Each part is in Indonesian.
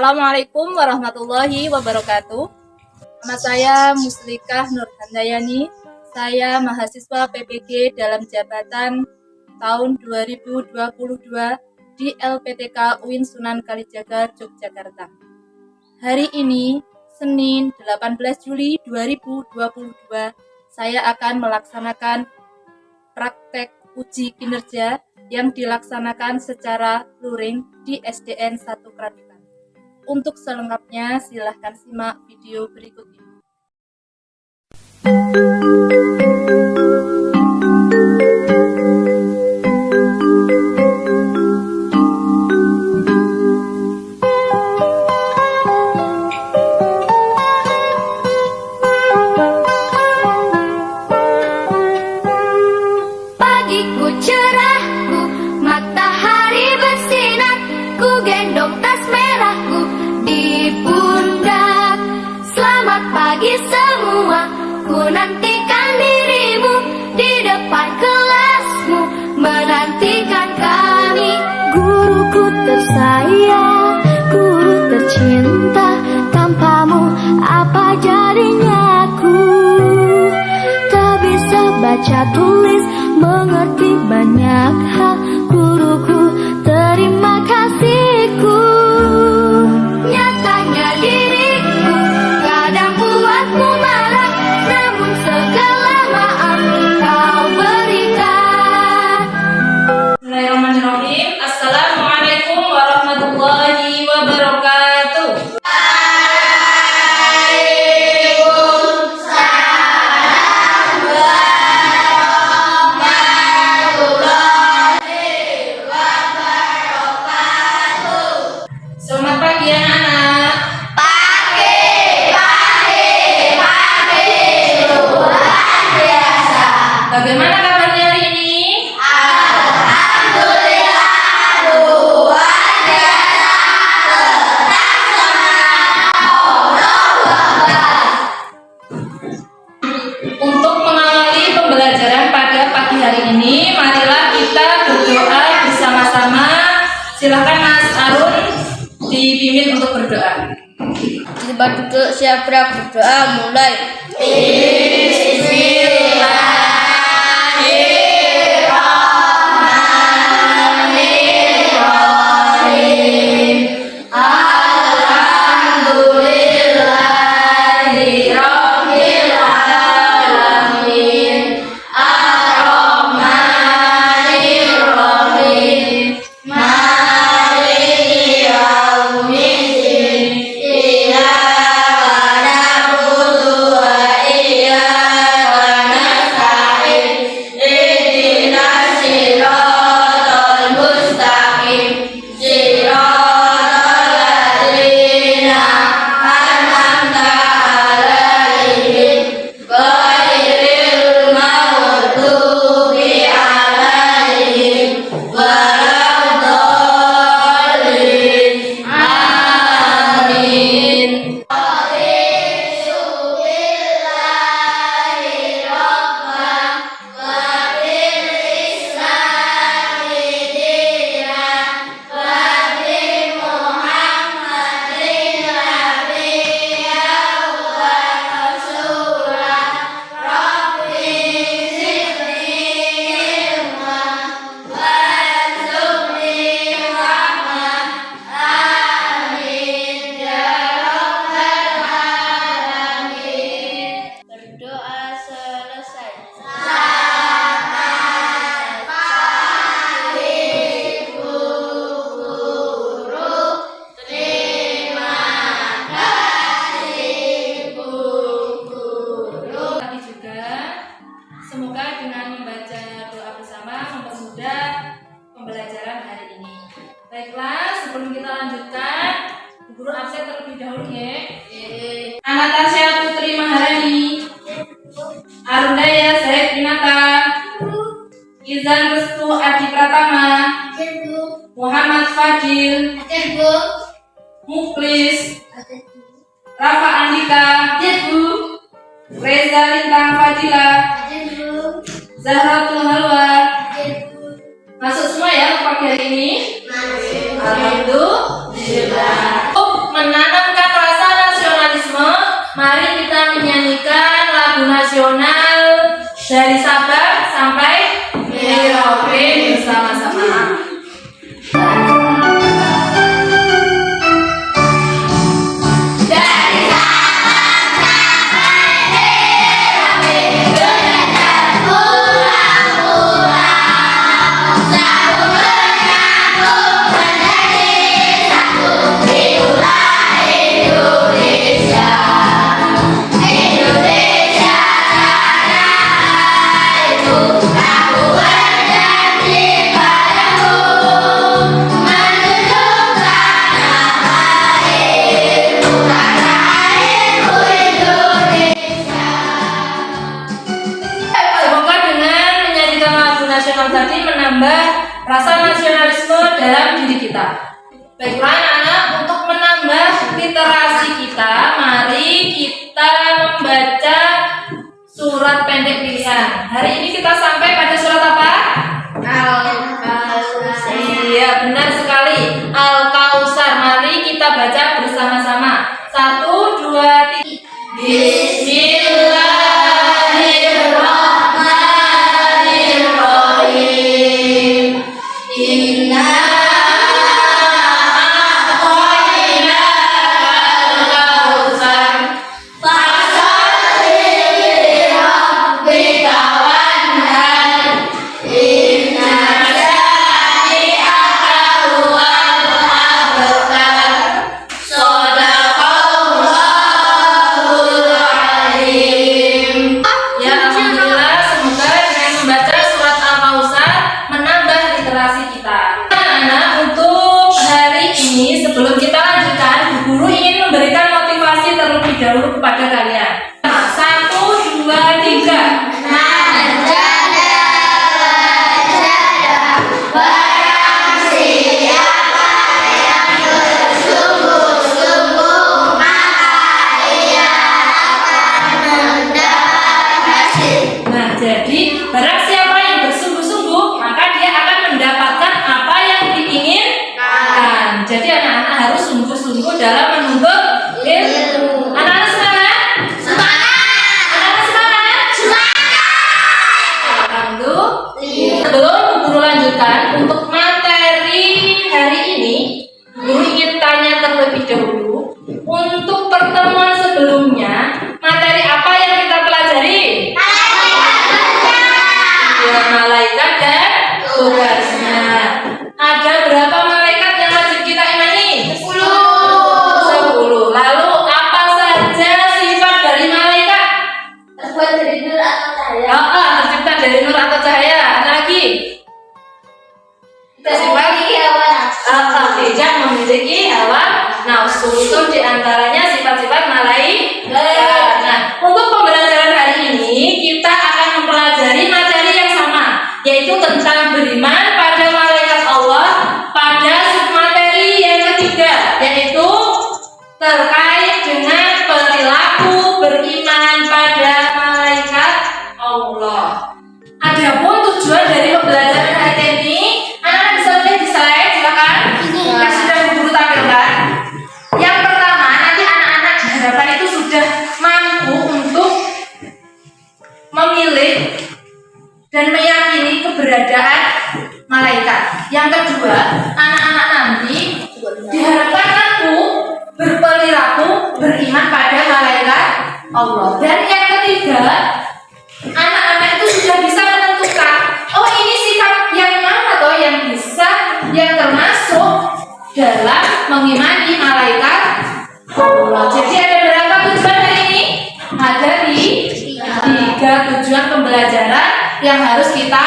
Assalamualaikum warahmatullahi wabarakatuh. Nama saya Muslikah Nurhandayani. Saya mahasiswa PPG dalam jabatan tahun 2022 di LPTK UIN Sunan Kalijaga, Yogyakarta. Hari ini, Senin 18 Juli 2022, saya akan melaksanakan praktek uji kinerja yang dilaksanakan secara luring di SDN 1 Kradikan. Untuk selengkapnya, silahkan simak video berikut ini. Pagiku cerahku, matahari bersinar, ku gendong tas merahku di pundak. Selamat pagi semua, ku nantikan dirimu di depan kelasmu, menantikan kami. Guruku tersayang, guru tercinta, tanpamu apa jadinya aku? Tak bisa baca tulis, mengerti banyak hal. Guruku, terima kasihku. Nyatanya diriku kadang buatmu marah, namun segala maaf kau berikan. Bismillahirrahmanirrahim. Assalamualaikum warahmatullahi wabarakatuh. Selamat pagi anak-anak. Luar biasa. Bagaimana kabarnya hari ini? Alhamdulillah, luar biasa. Tetap semangat. Untuk mengawali pembelajaran pada pagi hari ini, marilah kita berdoa bersama-sama. Silakan Mas Arun dipimpin untuk berdoa. Tempat duduk, siap berdoa, mulai. Berdoa selesai. Tapi juga semoga dengan membaca doa bersama mempermudah pembelajaran hari ini. Baiklah, sebelum kita lanjutkan, guru absen terlebih dahulu ya. Anastasia Putri Maharani, Arundaya Said Pinata, Izan Restu Adi Pratama, Muhammad Fadil, Muklis, Rafa Andika, Reza Lintang Fadila, Zahratul Halwa. Masuk semua ya pagi hari ini? Alhamdulillah. nasional dari Sabang sampai Merauke bersama-sama. Nasional tadi menambah rasa nasionalisme dalam diri kita. Baiklah anak-anak, untuk menambah literasi kita, mari kita membaca surat pendek pilihan. Hari ini kita sampai pada surat apa? Al-Kautsar. Iya, benar sekali. Al-Kautsar. Mari kita baca bersama-sama. 1, 2, 3. Bismillahirrahmanirrahim. Inna a'tainaka al-kautsar. Fasholli li rabbika wanhar. Inna syani'aka huwal abtar. Shadaqallahul alim. Ya, alhamdulillah, semoga dengan membaca surat Al-Kautsar menambah literasi kita. Anak-anak, untuk hari ini sebelum kita lanjutkan, Bu Guru ingin memberikan motivasi terlebih dahulu kepada kalian. 1, 2, 3. Nah, jadi barang siapa yang bersungguh-sungguh, maka dia akan mendapatkan apa yang diinginkan. Jadi anak-anak harus sungguh-sungguh dalam menuntut ilmu. Anak-anak semangat? Anak-anak semangat? Alhamdulillah. Sebelum Bu Guru lanjutkan, untuk materi hari ini, Bu Guru ingin tanya terlebih dahulu. Untuk pertemuan sebelumnya, materi apa yang kita pelajari? Ya, malaikat dan tugasnya. Ada berapa malaikat yang wajib kita imani? 10. Lalu apa saja sifat dari malaikat? Terbuat dari nur atau cahaya. Tercipta dari nur atau cahaya. Ada lagi? Memiliki hawa nafsu. Tidak memiliki hawa nafsu. Itu diantaranya sifat-sifat malaikat. Nah, untuk pembelajaran hari ini kita akan mempelajari materi yang sama, yaitu tentang beriman pada malaikat Allah. Pada submateri yang ketiga, yaitu terkait dengan perilaku beriman pada malaikat Allah. Adapun tujuan dari pembelajaran hari ini, anak bisa lihat di slide, silakan. Yang sudah Bu Guru tampilkan. Yang pertama, nanti anak-anak diharapkan itu sudah mampu untuk memilih dan meyakini keberadaan malaikat. Yang kedua, anak-anak nanti diharapkan mampu berperilaku beriman pada malaikat Allah. Dan yang ketiga, anak-anak itu sudah bisa menentukan, oh ini sikap yang mana toh yang bisa, yang termasuk dalam mengimani malaikat Allah. Jadi ada berapa tujuan hari ini? Ada di 3 tujuan pembelajaran yang harus kita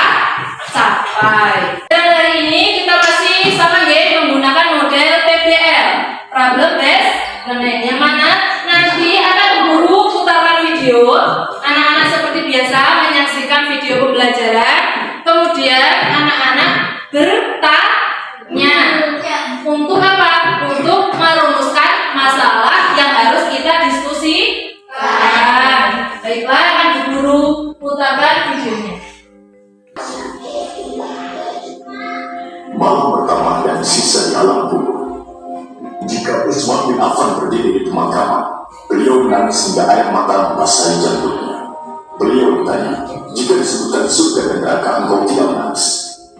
capai. Dan hari ini kita masih sama ya, menggunakan model PBL, Problem Based Learning, yang mana nanti akan Bu Guru putarkan video. Anak-anak seperti biasa menyaksikan video pembelajaran, kemudian anak-anak bertanya. Untuk apa? Untuk merumuskan masalah yang harus kita diskusikan. Baiklah, akan Bu Guru putarkan videonya. Malam pertama yang sisa di alam kubur. Jika Utsman bin Affan berdiri di pemakaman, beliau menangis hingga air mata membasahi jantungnya. Beliau bertanya, jika disebutkan surga dan neraka engkau tidak menangis.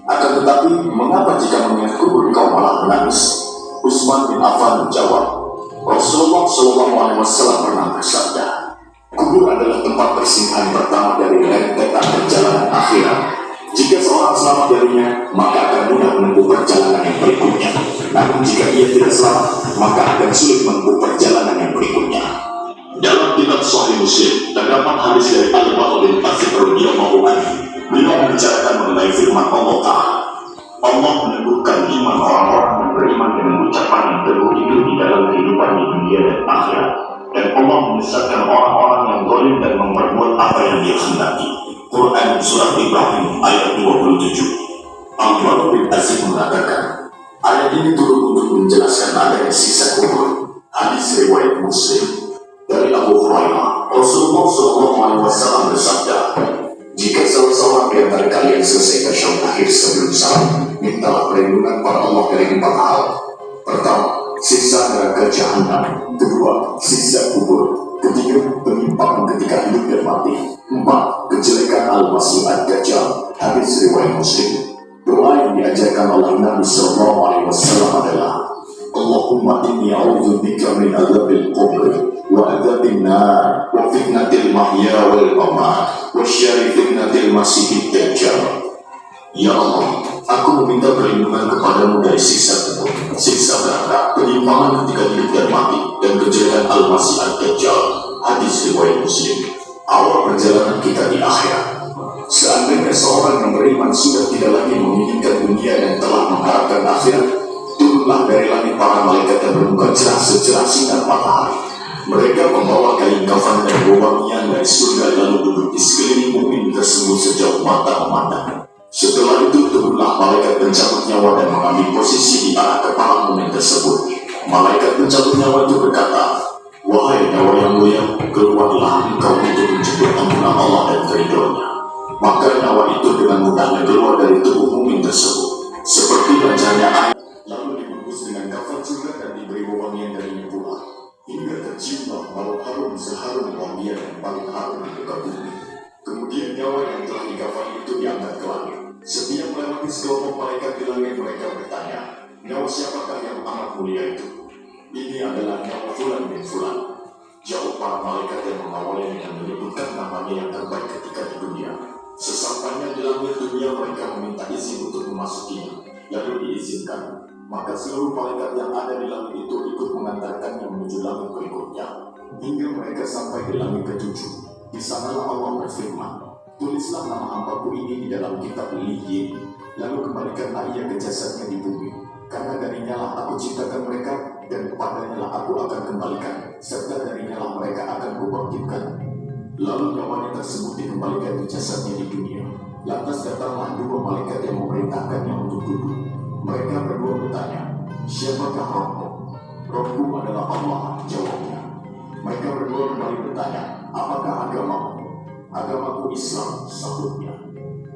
Akan tetapi, mengapa jika mengingat kubur engkau malah menangis? Utsman bin Affan menjawab, Rasulullah SAW pernah bersabda, kubur adalah tempat persinggahan pertama dari rentetan perjalanan akhirat. Jika seorang selamat darinya, maka akan mudah menempuh perjalanan yang berikutnya. Namun jika ia tidak selamat, maka akan sulit menempuh perjalanan yang berikutnya. Dalam kitab Sahih Muslim, terdapat hadis dari Al-Bara bin Azib radhiyallahu anhu. Beliau membicarakan mengenai firman Allah Ta'ala. Allah meneguhkan iman orang-orang yang beriman dengan ucapan yang teguh itu di dalam kehidupan di dunia dan akhirat. Dan Allah menyesatkan orang-orang yang zalim dan memperbuat apa yang dia kehendaki. Quran Surat Ibrahim ayat 27. Al-Bara bin Azib mengatakan, ayat ini turun untuk menjelaskan adanya sisa kubur. Hadis riwayat Muslim. Dari Abu Hurairah, Rasulullah SAW bersabda, jika salah seorang di antara kalian selesai tasyahud akhir sebelum salam, mintalah perlindungan pada Allah dari 4 hal. Pertama, siksa neraka jahanam. Kedua, siksa kubur. Ketiga, penyimpangan ketika hidup dan mati. 4, kejelekan al-masih ad-dajjal. Hadis riwayat Muslim. Doa yang diajarkan oleh Nabi SAW adalah, Allahumma inni a'udzubika min adzabil qabr wa adzabin nar wa fitnatil mahya wal mamat wa syarri fitnatil masiihid dajjal. Ya Allah, aku meminta perlindungan kepadamu dari siksa kubur, siksa neraka, penyimpangan ketika hidup dan mati, dan kejelekan al-masih ad-dajjal. Hadis riwayat Muslim. Awal perjalanan kita di akhirat. Seandainya seorang yang beriman sudah tidak lagi menginginkan dunia dan telah mengharapkan akhirat, turunlah dari langit para malaikat yang bermuka cerah secerah sinar matahari. Mereka membawa kain kafan dan wewangian dari surga lalu duduk di sekeliling mukmin tersebut sejauh mata memandang. Setelah itu turunlah malaikat pencabut nyawa dan mengambil posisi di arah kepala mukmin tersebut. Malaikat pencabut nyawa itu berkata, wahai nyawa yang mulia, keluarlah engkau untuk menjemput ampunan Allah dan keridhoannya. Maka nyawa itu dengan mudahnya keluar dari tubuh mukmin tersebut, seperti bacanya ayat, lalu dibungkus dengan kafan surga dan diberi wewangian darinya pula, hingga terciumlah bau harum seharum wangian yang paling harum di muka bumi. Kemudian nyawa yang telah dikafan itu diangkat ke langit. Setiap melewati sekelompok malaikat di langit, mereka bertanya, nyawa siapakah yang amat mulia itu? Ini adalah nyawa Fulan bin Fulan. Jawab para malaikat yang mengawalnya dengan menyebutkan namanya yang terbaik ketika di dunia. Sesampainya di langit dunia, mereka meminta izin untuk memasukinya, lalu diizinkan. Maka seluruh malaikat yang ada di langit itu ikut mengantarkannya menuju langit berikutnya, hingga mereka sampai di langit ketujuh. Di sanalah Allah berfirman, tulislah nama hambaku ini di dalam kitab Iyyin, lalu kembalikanlah ia ke jasadnya di bumi, karena darinya lah aku ciptakan mereka, dan kepadanya lah aku akan kembalikan, serta darinya lah mereka akan kubangkitkan. Lalu nyawanya tersebut dikembalikan ke jasadnya di dunia. Lantas datanglah 2 malaikat yang memerintahkannya untuk duduk. Mereka berdua bertanya, siapakah Rabbmu? Rabbku adalah Allah, jawabnya. Mereka berdua kembali bertanya, apakah agamamu? Agamaku Islam, sahutnya.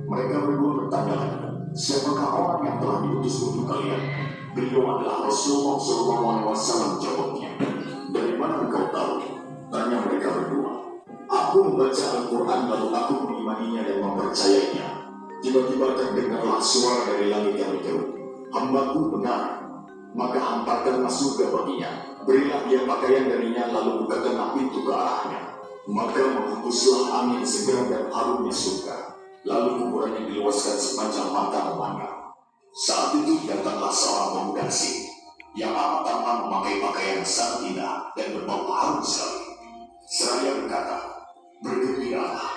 Mereka berdua bertanya lagi, siapakah orang yang telah diutus untuk kalian? Beliau adalah Rasulullah SAW, jawabnya. Dari mana engkau tahu? Tanya mereka berdua. Aku membaca Al-Quran lalu aku mengimaninya dan mempercayainya. Tiba-tiba terdengarlah suara dari langit yang menyeru, hambaku benar, maka hamparkanlah surga baginya. Berilah dia pakaian darinya lalu bukakanlah pintu ke arahnya. Maka menghembuslah angin segar dan harumnya surga. Lalu kuburannya diluaskan sepanjang mata memandang. Saat itu datanglah seorang pemuda asing yang amat tampan memakai pakaian yang sangat indah dan berbau harum sekali. Seraya berkata, bergembiralah,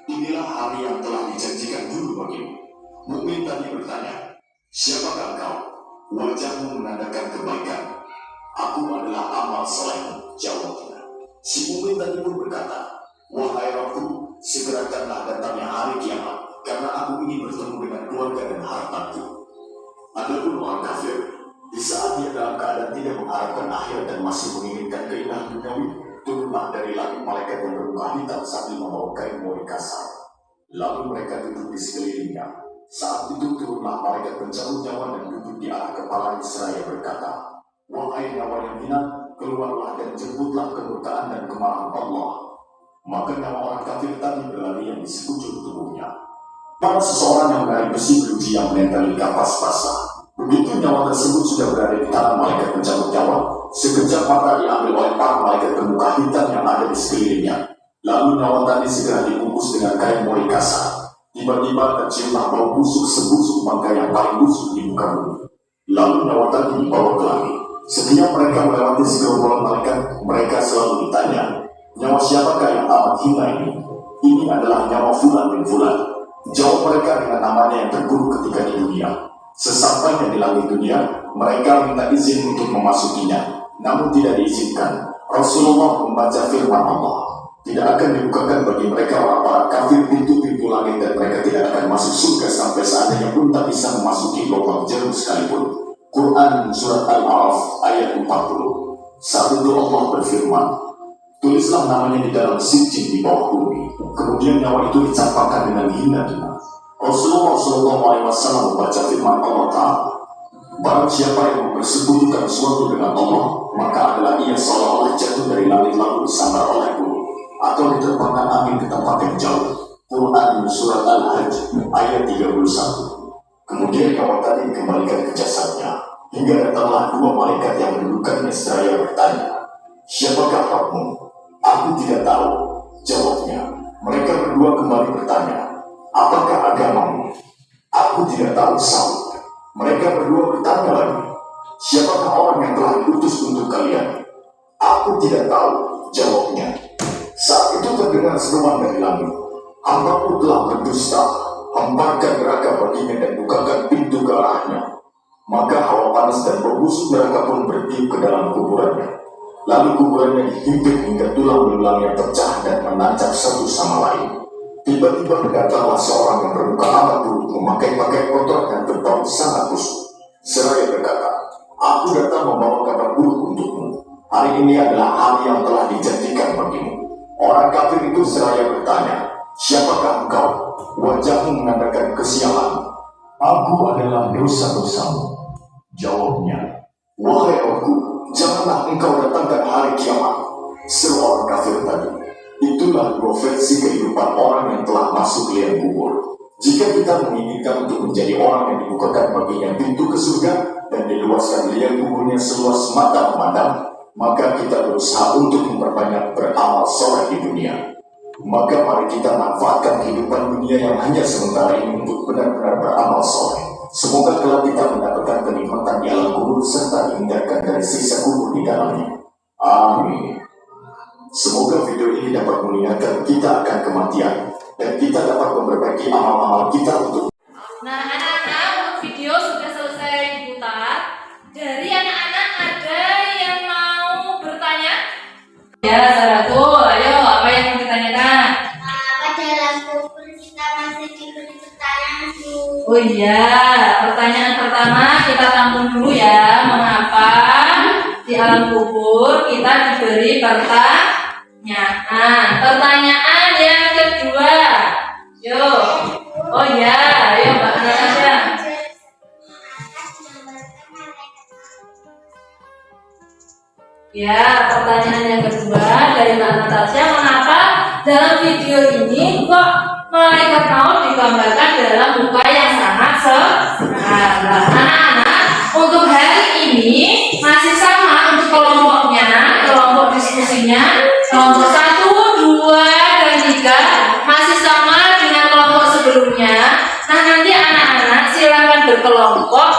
inilah hari yang telah dijanjikan dulu bagimu. Mukmin tadi bertanya, siapakah engkau? Wajahmu menandakan kebaikan. Aku adalah amal solehmu, jawabnya. Si mukmin tadi pun berkata, wahai Rabbku, segerakanlah datangnya hari kiamat, karena aku ingin bertemu dengan keluarga dan hartaku. Adapun orang kafir, di saat dia dalam keadaan tidak mengharapkan akhirat dan masih menginginkan keindahan duniawi, turunlah dari langit malaikat yang bermuka hitam sambil membawa kain mori kasar. Lalu mereka duduk di sekelilingnya. Saat itu turunlah malaikat pencabut nyawa dan duduk di arah kepala seraya berkata, wahai nyawa yang hina, keluarlah dan jemputlah kemurkaan dan kemarahan Allah. maka nyawa orang kafir tadi berlari yang di sekujur tubuhnya. Pada seseorang yang menarik besi beruji yang menempel di kapas basah, begitu nyawa tersebut sudah berada di tangan malaikat pencabut nyawa, sekejap mata diambil oleh para malaikat bermuka hitam yang ada di sekelilingnya. Lalu nyawa tadi segera dibungkus dengan kain mori kasar. Tiba-tiba terciumlah bau busuk sebusuk mangga yang paling busuk di muka bumi. Lalu nyawa tadi dibawa ke langit. Setiap mereka melewati segerombolan malaikat, mereka selalu ditanya, nyawa siapakah yang amat hina ini? Ini adalah nyawa Fulan bin Fulan. Jawab mereka dengan namanya yang terburuk ketika di dunia. Sesampainya di langit dunia, mereka minta izin untuk memasukinya, namun tidak diizinkan. Rasulullah membaca firman Allah, tidak akan dibukakan bagi mereka orang-orang kafir pintu-pintu langit, dan mereka tidak akan masuk surga sampai seandainya pun tak bisa memasuki lubang jarum sekalipun. Quran Surat Al-A'raf ayat 40. Saat itu Allah berfirman, tulislah namanya di dalam sijil di bawah bumi. Kemudian nyawa itu dicampakkan dengan hina-hina. Rasulullah SAW membaca firman Allah Ta'ala, barang siapa yang mempersekutukan sesuatu dengan Allah, maka adalah ia seolah-olah jatuh dari langit lalu disambar oleh bumi, atau diterbangkan angin ke tempat yang jauh. Quran Surat Al-Hajj ayat 31. Kemudian nyawa tadi dikembalikan ke jasadnya, hingga datanglah dua malaikat yang mendudukannya seraya bertanya, siapakah kamu? Aku tidak tahu, jawabnya. Mereka berdua kembali bertanya, apakah agamamu? Aku tidak tahu, sahut. Mereka berdua bertanya lagi, siapakah orang yang telah diutus untuk kalian? Aku tidak tahu, jawabnya. Saat itu terdengar seruan dari langit, hambaku telah berdusta, hamparkan neraka baginya dan bukakan pintu ke arahnya. Maka hawa panas dan bau busuk neraka pun bertiup ke dalam kuburannya. Lalu kuburannya dihimpit hingga tulang belulangnya pecah dan menancap satu sama lain. Tiba-tiba datanglah seorang yang bermuka amat buruk, memakai pakaian kotor dan berbau sangat busuk. Seraya berkata, aku datang membawa kabar buruk untukmu. Hari ini adalah hari yang telah dijanjikan bagimu. Orang kafir itu seraya bertanya, siapakah engkau? Wajahmu menandakan kesialan. Aku adalah dosa-dosamu. Jawabnya, wahai Rabbku, janganlah engkau datangkan hari kiamat. Seru orang kafir tadi. Itulah dua versi kehidupan orang yang telah masuk liang kubur. Jika kita menginginkan untuk menjadi orang yang dibukakan baginya pintu ke surga dan diluaskan liang kuburnya seluas mata memandang, maka kita berusaha untuk memperbanyak beramal soleh di dunia. Maka mari kita manfaatkan kehidupan dunia yang hanya sementara ini untuk benar-benar beramal soleh. Semoga kelak kita mendapatkan kenikmatan di alam kubur serta dihindarkan dari siksa kubur di dalamnya. Amin. Semoga video ini dapat mengingatkan kita akan kematian dan kita dapat memperbaiki amal-amal kita untuk. Nah, anak-anak, untuk video sudah selesai diputar. Dari anak-anak ada yang mau bertanya? Ya, Zaratul, ayo, apa yang mau ditanyakan? Apa dalam kubur kita masih diberi pertanyaan? Oh iya, pertanyaan pertama kita tampung dulu ya. Mengapa di alam kubur kita diberi pertanyaan? Pertanyaan yang kedua, yuk. Oh iya, ayo Mbak Natasha. Ya, pertanyaan yang kedua dari Mbak Natasha, mengapa dalam video ini kok malaikat maut digambarkan dalam muka yang sangat sehat? Nah, anak-anak, untuk hari ini masih sama untuk kelompoknya, kelompok diskusinya, kelompok 1, 2, dan 3 masih sama dengan kelompok sebelumnya. Nah, nanti anak-anak silakan berkelompok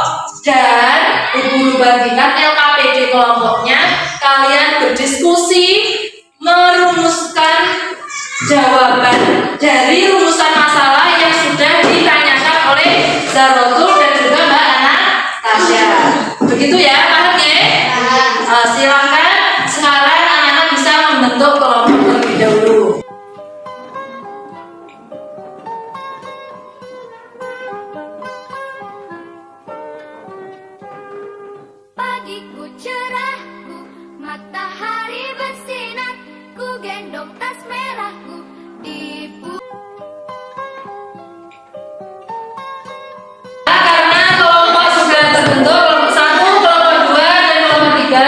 dan ibu bagikan LKPD kelompoknya. Kalian berdiskusi merumuskan jawaban dari rumusan masalah yang sudah ditanyakan oleh Zaratul dan juga Mbak Natasha. Begitu ya, paham ya? Silakan sekarang anak-anak bisa membentuk kelompok terlebih dahulu. Pagiku cerah, matahari bersinar, ku gendong tas merahku di Karena kelompok sudah terbentuk, kelompok 1, kelompok 2, dan kelompok 3,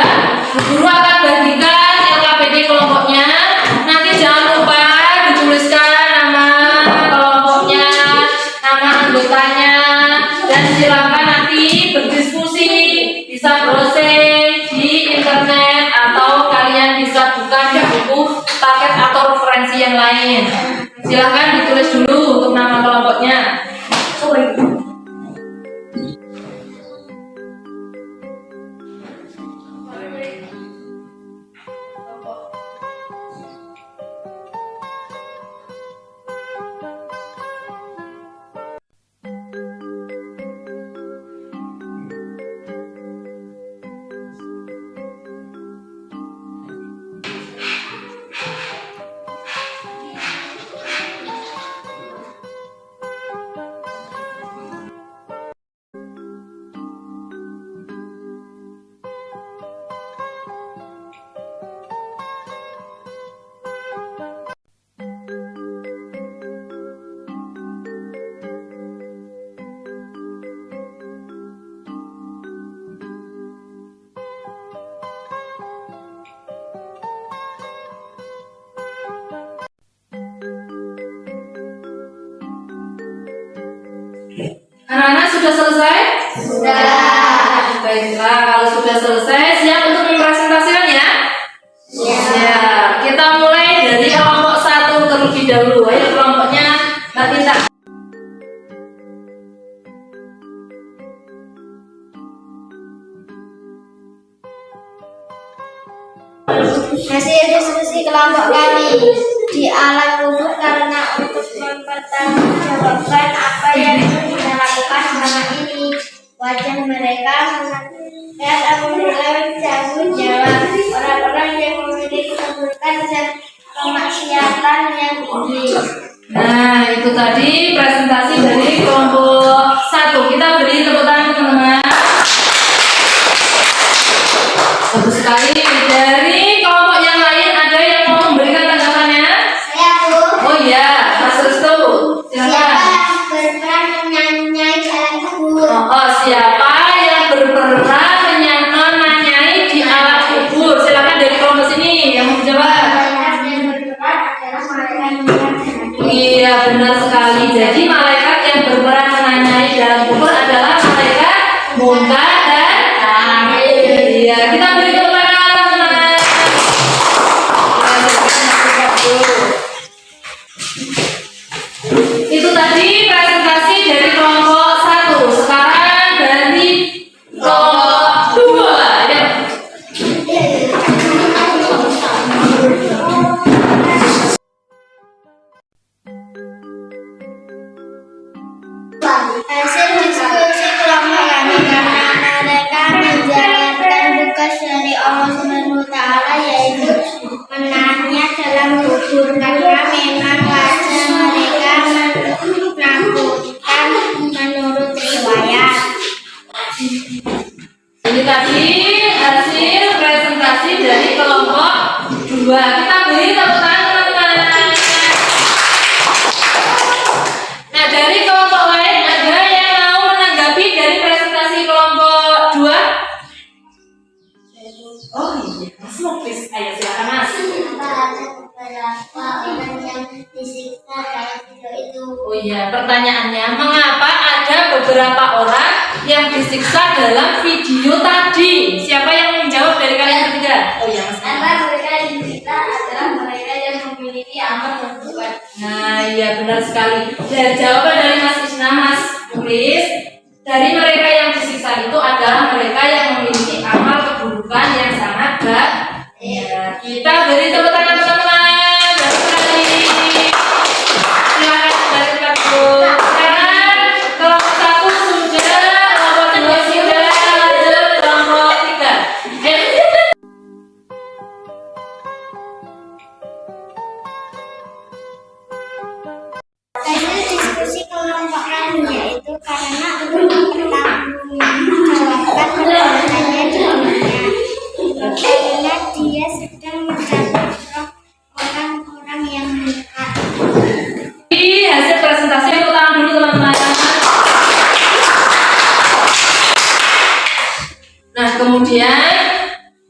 guru akan bagikan LKPD kelompoknya. Nanti jangan lupa atau referensi yang lain. Silahkan ditulis dulu untuk nama kelompoknya. Anak-anak sudah selesai? Sudah. Baiklah, kalau sudah selesai, siap untuk mempresentasikan ya? Siap. Kita mulai dari kelompok 1 terlebih dahulu. Ayo kelompoknya Mbak Tita. Hasil diskusi kelompok kami di alam kubur karena untuk mempertanggungjawabkan apa yang kita lakukan selama ini, wajah mereka menandakan apabila cabut jawab orang-orang yang memiliki keburukan dan kemaksiatan yang tinggi. Nah, itu tadi presentasi dari kelompok 1. Kita beri tepuk tangan teman-teman. Bagus sekali. Dari kelompok yang lain ada yang mau memberikan tanggapannya? Saya Bu. Oh iya, Mas Restu. Silakan. Siapa berperan menanyai alam kubur? Siapa yang berperan menanyai di alam kubur? Silakan dari kelompok sini yang mau jawab. Yang berperan adalah mereka yang menanyai. Iya, benar sekali. Jadi malaikat yang berperan menanyai dalam kubur adalah malaikat Munkar dan Nakir. Iya, kita beri tepuk tangan teman-teman. Itu tadi presentasi dari kelompok 1. Sekarang dari kelompok 2. Ayo. Hasil diskusi kelompok kami karena mereka menjalankan tugas dari Allah Subhanahu wa Ta'ala, yaitu menanya dalam kubur, karena memang wajah mereka menakutkan menurut riwayat. Ini tadi hasil presentasi dari kelompok 2. Kita beri tepuk tangan teman-teman. Nah, dari kelompok lain ada yang mau menanggapi dari presentasi kelompok 2? Oh iya, Mas Muklis. Ayo silakan Mas. Ada beberapa orang yang disiksa dalam video itu. Oh iya, pertanyaannya, mengapa ada beberapa orang yang disiksa dalam video tadi? Siapa yang menjawab dari kalian bertiga? Oh iya, Mas. Karena mereka yang disiksa adalah mereka yang memiliki amal yang kuat. Nah, iya benar sekali. Dan jawaban dari Mas Isna, Mas Muklis, dari mereka yang disiksa itu adalah mereka yang memiliki amal keburukan yang sangat berat. Ya, kita beri tepuk tangan teman-teman. Bagus sekali. Silakan dari tempat dulu. Sekarang kelompok 1 sudah, kelompok 2 sudah, lanjut kelompok 3. Ayo. Hasil diskusi kelompok kami yaitu karena untuk mempertanggungjawabkan perbuatannya di dunia, karena dia sedang mencabut roh orang-orang yang dekat. Di hasil presentasi tepuk tangan dulu teman-teman. Nah, kemudian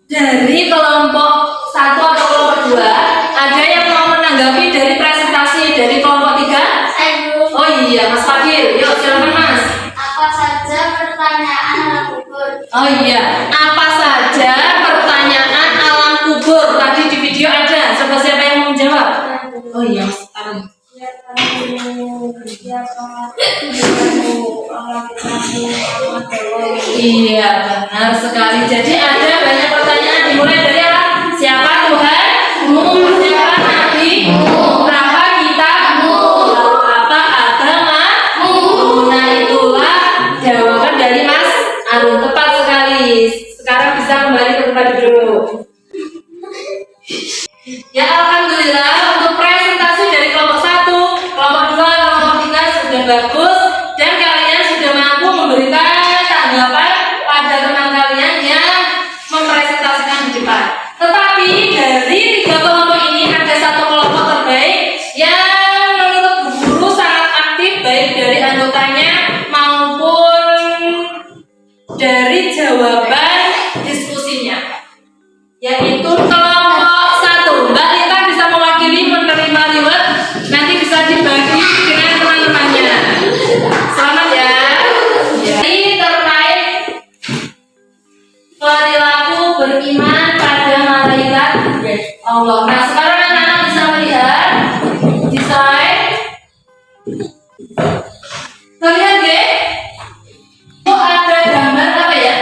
dari kelompok 1 atau kelompok 2 ada yang mau menanggapi dari presentasi dari kelompok 3? Oh iya, Mas Fadil. Yuk, silakan Mas. Apa saja pertanyaan alam kubur? Oh iya, apa saja pertanyaan alam kubur? Tadi di video ada. Coba siapa yang mau menjawab? Oh iya, sekarang. Iya, benar sekali. Jadi ada banyak pertanyaan dimulai dari apa? Siapa Tuhanmu? Siapa Nabimu? Berapa kitabmu? Lalu apa agamamu? Nah, itulah jawaban dari Mas Arun. Tepat sekali. Sekarang bisa kembali ke tempat duduk. Ya, alhamdulillah untuk presentasi dari kelompok 1, kelompok 2, kelompok 3 sudah bagus dan kalian sudah mampu memberikan tanggapan pada teman kalian yang mempresentasikan di depan. Tetapi dari 3 kelompok ini ada 1 kelompok terbaik yang menurut guru sangat aktif baik dari anggotanya maupun dari jawaban diskusinya, yaitu kelompok 1. Mbak Lita bisa mewakili menerima reward, nanti bisa dibagi dengan teman-temannya. Selamat ya. Jadi terkait perilaku beriman pada malaikat Allah. Nah, sekarang anak-anak bisa melihat di slide. Terlihat deh. Oh, ada gambar apa ya?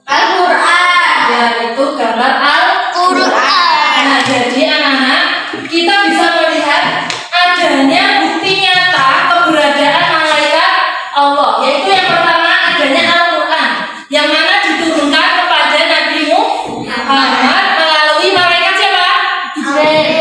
Al-Quran. Ya, itu gambar Al-Quran. Nah, jadi anak-anak, kita bisa melihat adanya bukti nyata keberadaan malaikat Allah, yaitu yang pertama adanya Al-Quran, yang mana diturunkan kepada Nabi Muhammad melalui malaikat siapa?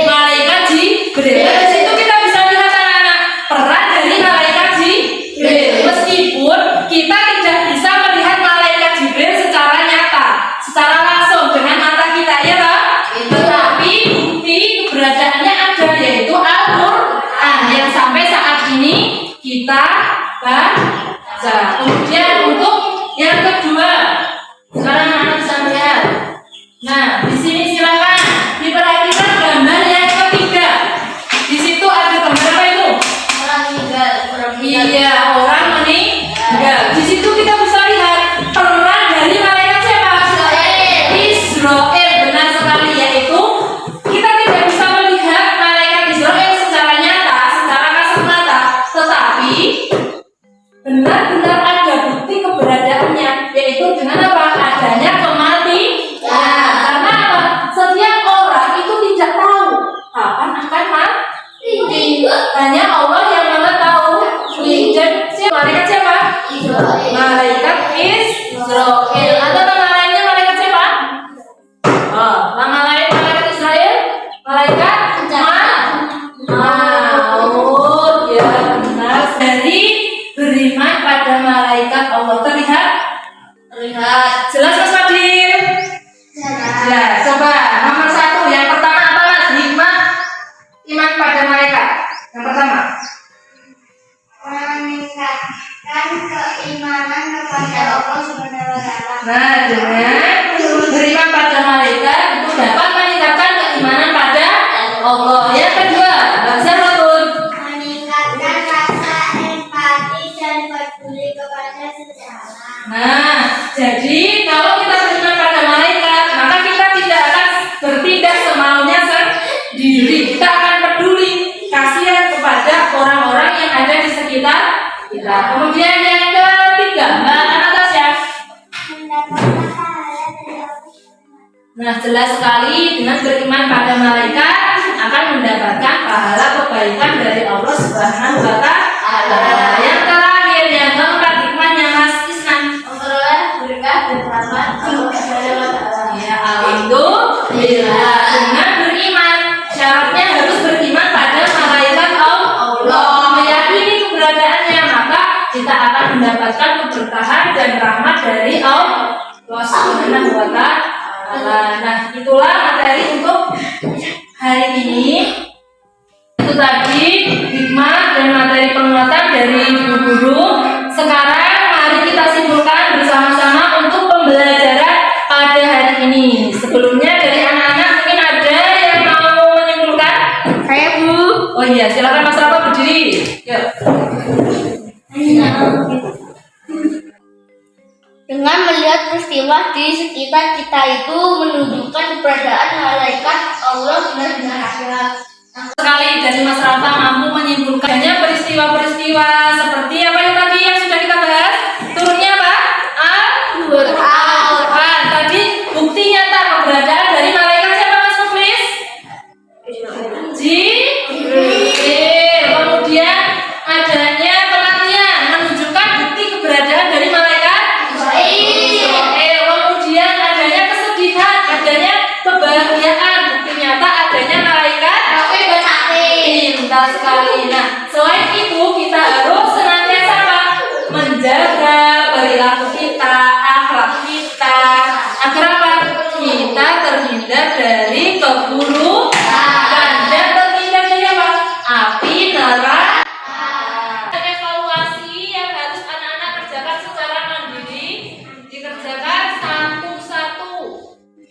Malaikat Jibril. Dari situ kita bisa lihat anak-anak peran dari malaikat Jibril. Meskipun kita tidak bisa melihat malaikat Jibril secara nyata, secara langsung dengan mata kita ya Pak. Tetapi bukti keberadaannya ada, yaitu Al-Quran yang sampai saat ini kita baca. Kemudian untuk yang kedua, sekarang anak bisa melihat. Nah, di sini silakan diperhatikan gambar yang ketiga. Di situ ada gambar apa itu? Iya, orang meninggal. Di situ kita bisa lihat peran dari malaikat siapa? Israel. Benar sekali, yaitu kita tidak bisa melihat malaikat Israel secara nyata, secara kasat mata, tetapi benar-benar ada bukti keberadaannya, yaitu dengan apa? Adanya kematian. Karena apa? Setiap orang itu tidak tahu kapan akan mati. Hanya Allah yang mengetahui. Dan malaikat siapa? Malaikat Israel. Atau nama lainnya malaikat siapa? Oh, nama lain malaikat Israel? Malaikat Maut. Ya, benar. Dari beriman pada malaikat Allah. Terlihat? Terlihat. Jelas Mas Fadil? Ya, coba nomor 1. Yang pertama apa Mas? Hikmah iman pada malaikat. Yang pertama. Meningkatkan keimanan kepada Allah Subhanahu wa Ta'ala. Nah, dengan beriman pada malaikat itu dapat meningkatkan keimanan pada Allah. Yang kedua, bahasa betul. Meningkatkan rasa empati dan peduli kepada sesama. Nah, jadi kalau kita beriman pada malaikat, maka kita tidak akan bertindak semaunya sendiri. Kita akan peduli, kasihan kepada orang-orang yang ada di sekitar kita. Kemudian yang ketiga, Mbak Anastasia. Mendapatkan pahala dari Allah. Nah, jelas sekali dengan beriman pada malaikat akan mendapatkan pahala kebaikan dari Allah Subhanahu wa Ta'ala. Yang terakhir, yang keempat, hikmahnya Mas Isnan, memperoleh berkah dan rahmat Allah Subhanahu wa Ta'ala. Ya, alhamdulillah. Dengan beriman, syaratnya harus beriman pada malaikat Allah, meyakini keberadaannya, maka kita akan mendapatkan keberkahan dan rahmat dari Allah Subhanahu wa Ta'ala. Nah, itulah materi untuk hari ini. Itu tadi hikmah dan materi penguatan dari guru-guru. Sekarang mari kita simpulkan bersama-sama untuk pembelajaran pada hari ini. Sebelumnya dari anak-anak mungkin ada yang mau menyimpulkan? Saya Bu. Oh iya, silakan Mas Rafa berdiri. Yuk. Dengan melihat peristiwa di sekitar kita itu menunjukkan keberadaan malaikat Allah benar-benar ada. Sekali dari Mas Rafa mampu menyimpulkannya peristiwa-peristiwa seperti apa yang tadi yang sudah kita bahas? Turunnya apa? Al-Quran. Tadi bukti nyata keberadaan dari malaikat siapa Mas Muflis? Jibril. Kemudian adanya kematian menunjukkan bukti keberadaan dari malaikat Israel. Kemudian adanya kesedihan, adanya kebahagiaan, bukti nyata adanya malaikat. Pintar sekali. Nah, selain itu kita harus senantiasa apa? Menjaga perilaku kita, akhlak kita, agar apa? Kita terhindar dari keburukan dan terhindar dari apa? Api neraka. Evaluasi yang harus anak-anak kerjakan secara mandiri, dikerjakan satu-satu,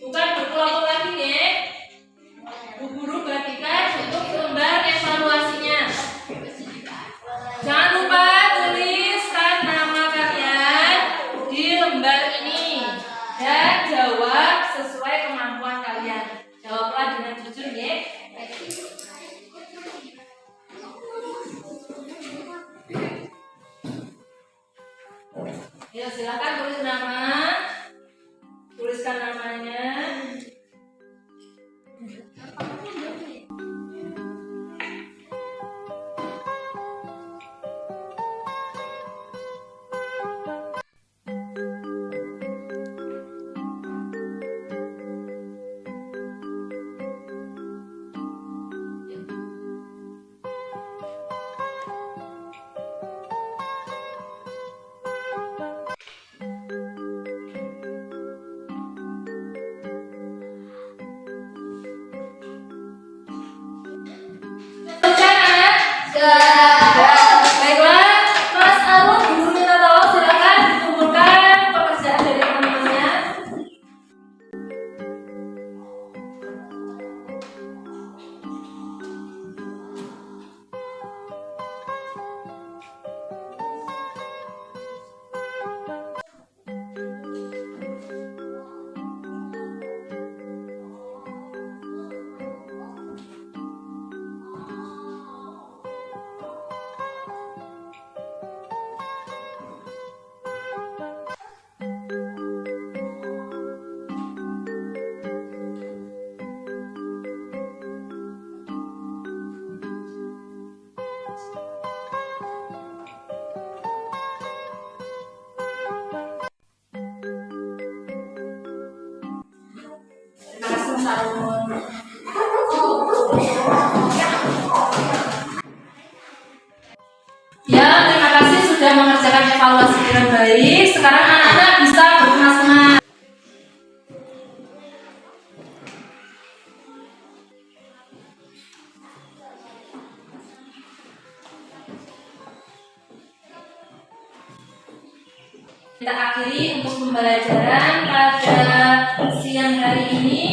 bukan berkelompok lagi ya. Bu guru bagikan untuk lembar evaluasinya. Jangan lupa tuliskan nama kalian di lembar ini dan jawab sesuai kemampuan kalian. Jawablah dengan jujur ya. Ya, silakan tulis nama. Tuliskan namanya. Baiklah, Mas Arun, guru minta tolong silakan dikumpulkan pekerjaan dari teman-temannya. Terima kasih Mas Arun. Ya, terima kasih sudah mengerjakan evaluasi dengan baik. Sekarang anak-anak bisa berkemas-kemas. Kita akhiri untuk pembelajaran pada siang hari ini.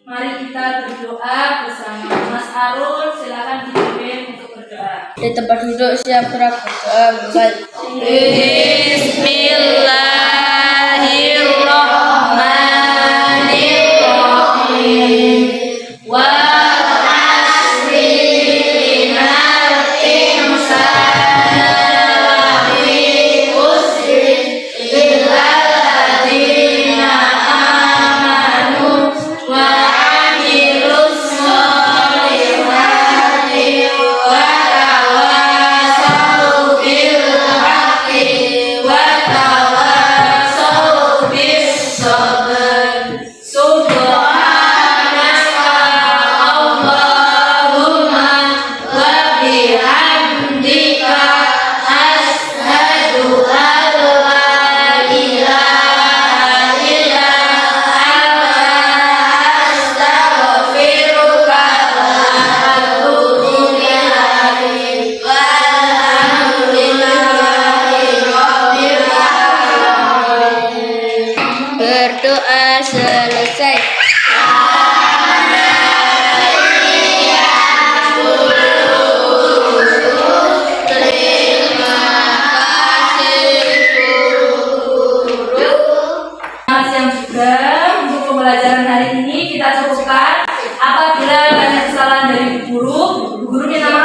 Mari kita berdoa bersama. Mas Arun, silakan dipimpin untuk berdoa. Di tempat duduk siap gerak berdoa mulai. Bismillahirrahmanirrahim. Wa berdoa selesai. Siang juga untuk pembelajaran hari ini kita cukupkan. Apabila banyak kesalahan dari guru minta maaf.